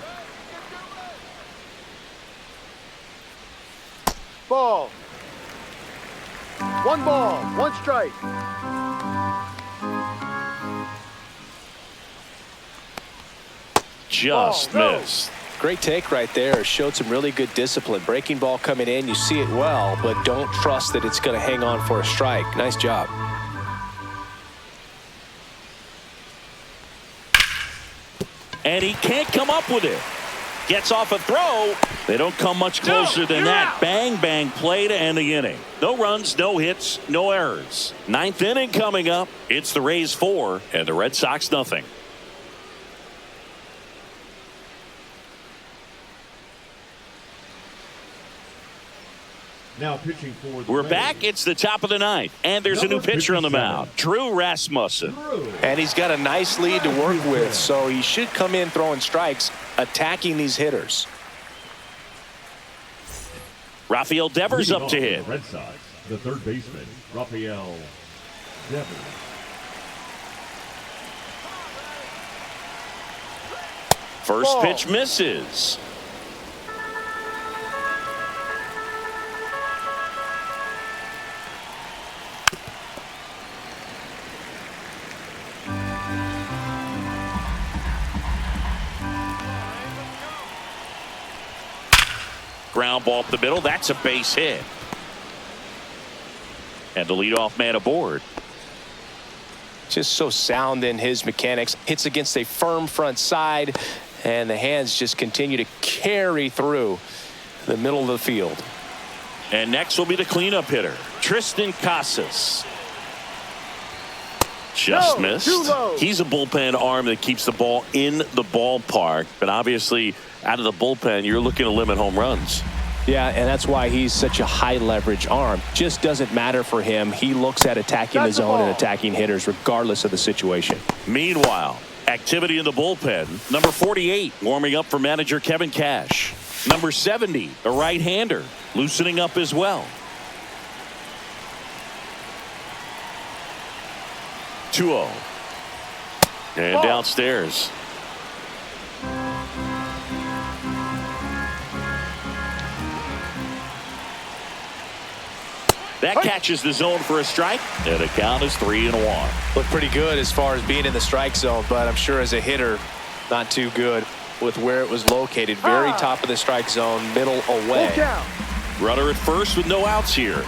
Ball. 1 ball, 1 strike. Just missed. Great take right there. Showed some really good discipline. Breaking ball coming in, you see it well, but don't trust that it's going to hang on for a strike. Nice job. And he can't come up with it. Gets off a throw. They don't come much closer than that. Bang, bang play to end the inning. No runs, no hits, no errors. 9th inning coming up. It's the Rays 4 and the Red Sox nothing. Now pitching for the We're Rays, back. It's the top of the 9th. And there's a new pitcher on the mound. Drew Rasmussen. And he's got a nice lead to work with, so he should come in throwing strikes, attacking these hitters. Rafael Devers Leading up to off hit. the Red Sox, the third baseman, Rafael Devers. First pitch misses. Ground ball up the middle. That's a base hit. And the leadoff man aboard. Just so sound in his mechanics. Hits against a firm front side, and the hands just continue to carry through the middle of the field. And next will be the cleanup hitter, Tristan Casas. Just missed. He's a bullpen arm that keeps the ball in the ballpark, but obviously out of the bullpen, you're looking to limit home runs. Yeah, and that's why he's such a high leverage arm. Just doesn't matter for him. He looks at attacking the zone and attacking hitters regardless of the situation. Meanwhile, activity in the bullpen. Number 48 warming up for manager Kevin Cash. Number 70, a right-hander, loosening up as well. 2-0. And downstairs. That catches the zone for a strike, and the count is 3-1. Look pretty good as far as being in the strike zone, but I'm sure as a hitter, not too good with where it was located. Very top of the strike zone, middle away. Runner at first with no outs here.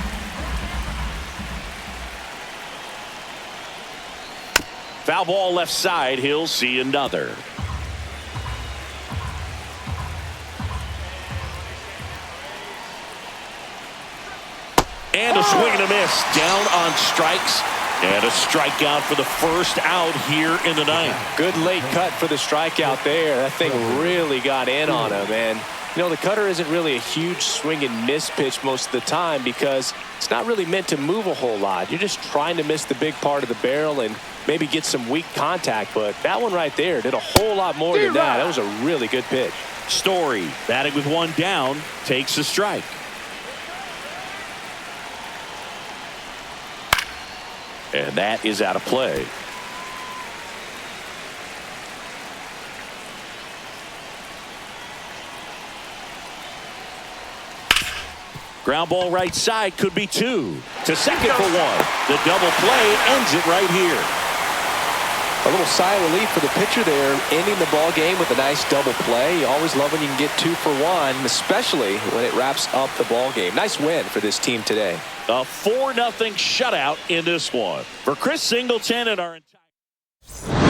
Foul ball left side. He'll see another. And a swing and a miss. Down on strikes. And a strikeout for the first out here in the ninth. Good late cut for the strikeout there. That thing really got in on him. And, you know, the cutter isn't really a huge swing and miss pitch most of the time because it's not really meant to move a whole lot. You're just trying to miss the big part of the barrel and maybe get some weak contact. But that one right there did a whole lot more than that. That was a really good pitch. Story, batting with one down, takes a strike. And that is out of play. Ground ball right side, could be two. To second for one. The double play ends it right here. A little sigh of relief for the pitcher there, ending the ball game with a nice double play. You always love when you can get 2 for 1, especially when it wraps up the ball game. Nice win for this team today. A 4-0 shutout in this one. For Chris Singleton and our entire